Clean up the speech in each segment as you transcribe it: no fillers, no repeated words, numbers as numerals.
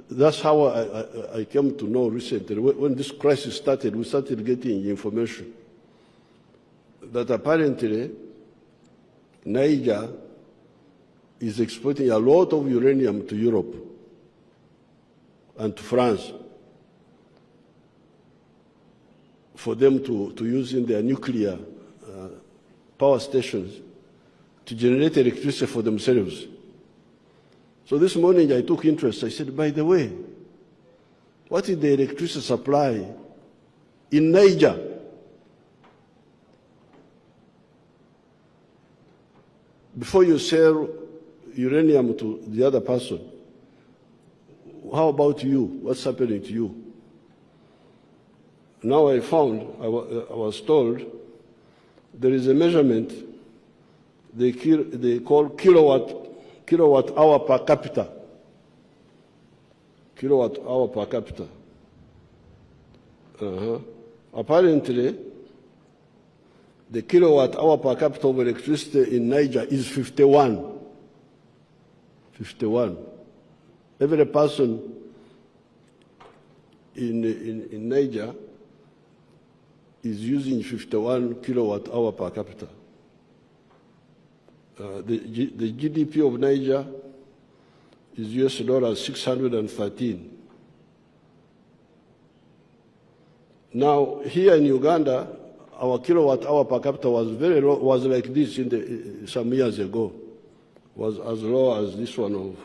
That's how I came to know recently. When this crisis started, we started getting information that apparently Niger is exporting a lot of uranium to Europe and to France for them to use in their nuclear power stations to generate electricity for themselves. So this morning I took interest. I said, by the way, what is the electricity supply in Niger? Before you sell uranium to the other person, how about you? What's happening to you? Now I found, I was told, there is a measurement they call kilowatt hour per capita. Kilowatt hour per capita. Apparently, the kilowatt hour per capita of electricity in Niger is 51. 51. Every person in Niger is using 51 kilowatt hour per capita. The GDP of Niger is $613. Now, here in Uganda, our kilowatt hour per capita was very low, was like this some years ago, was as low as this one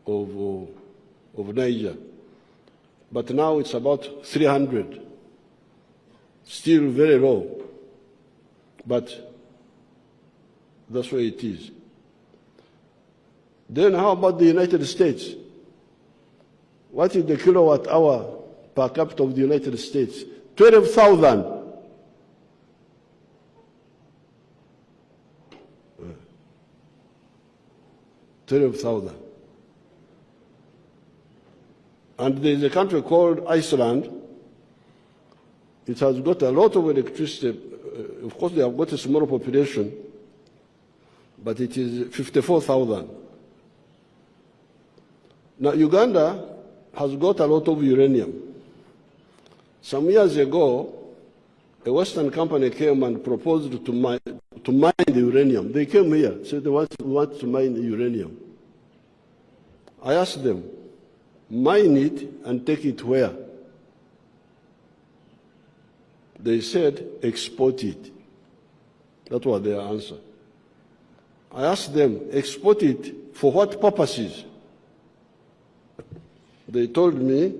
of Niger. But now it's about 300, still very low, but that's where it is. Then how about the United States? What is the kilowatt hour per capita of the United States? 12,000. 12,000. And there is a country called Iceland. It has got a lot of electricity. Of course, they have got a small population, but it is 54,000. Now, Uganda has got a lot of uranium. Some years ago, a Western company came and proposed to mine the uranium. They came here, said they want to mine the uranium. I asked them, mine it and take it where? They said, export it. That was their answer. I asked them, export it for what purposes? They told me,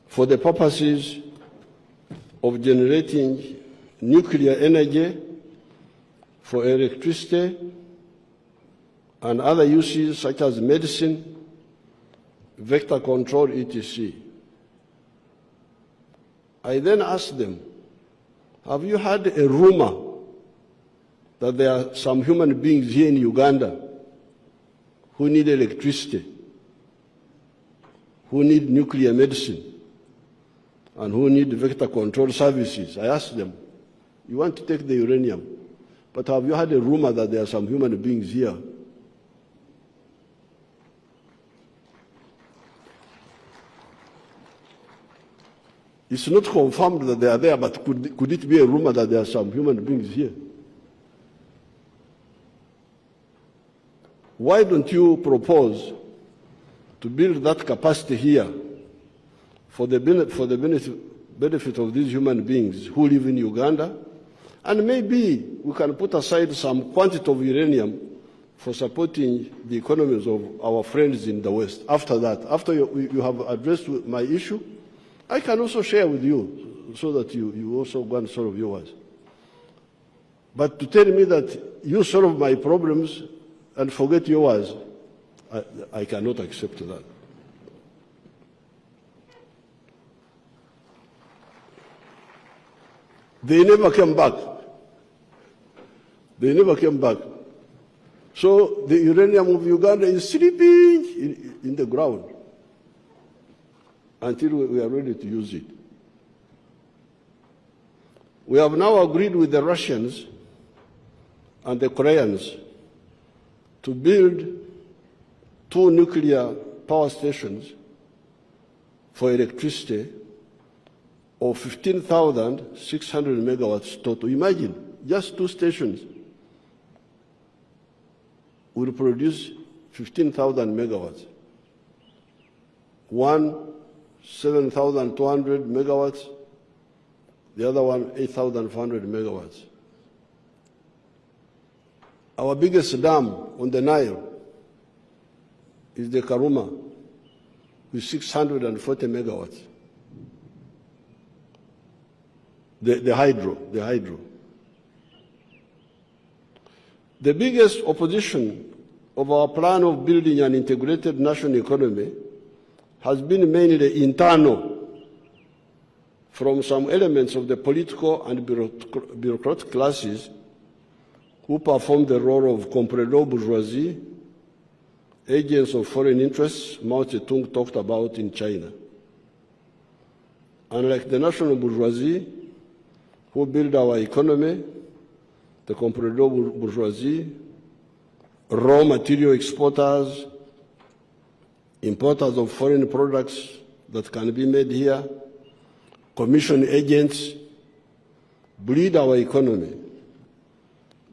for the purposes of generating nuclear energy, for electricity, and other uses such as medicine, vector control, etc. I then asked them, have you had a rumor that there are some human beings here in Uganda who need electricity, who need nuclear medicine, and who need vector control services? I asked them, you want to take the uranium, but have you had a rumor that there are some human beings here? It's not confirmed that they are there, but could it be a rumor that there are some human beings here? Why don't you propose to build that capacity here for the benefit of these human beings who live in Uganda? And maybe we can put aside some quantity of uranium for supporting the economies of our friends in the West. After that, after you have addressed my issue, I can also share with you so that you also go and solve yours. But to tell me that you solve my problems and forget yours, I cannot accept that. They never came back. They never came back. So the uranium of Uganda is sleeping in the ground until we are ready to use it. We have now agreed with the Russians and the Koreans to build 2 nuclear power stations for electricity of 15,600 megawatts total. Imagine, just 2 stations will produce 15,000 megawatts. One, 7,200 megawatts, the other one, 8,400 megawatts. Our biggest dam on the Nile is the Karuma, with 640 megawatts. The hydro. The biggest opposition of our plan of building an integrated national economy has been mainly internal, from some elements of the political and bureaucratic classes who perform the role of comprador bourgeoisie, agents of foreign interests Mao Zedong talked about in China. Unlike the national bourgeoisie, who build our economy, the comprador bourgeoisie, raw material exporters, importers of foreign products that can be made here, commission agents, bleed our economy.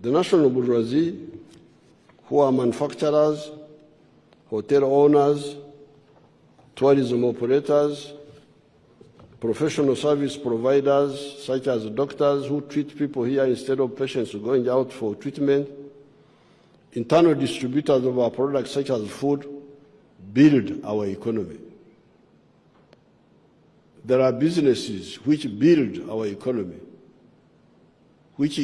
The national bourgeoisie, who are manufacturers, hotel owners, tourism operators, professional service providers such as doctors who treat people here instead of patients going out for treatment, internal distributors of our products such as food, build our economy. There are businesses which build our economy, which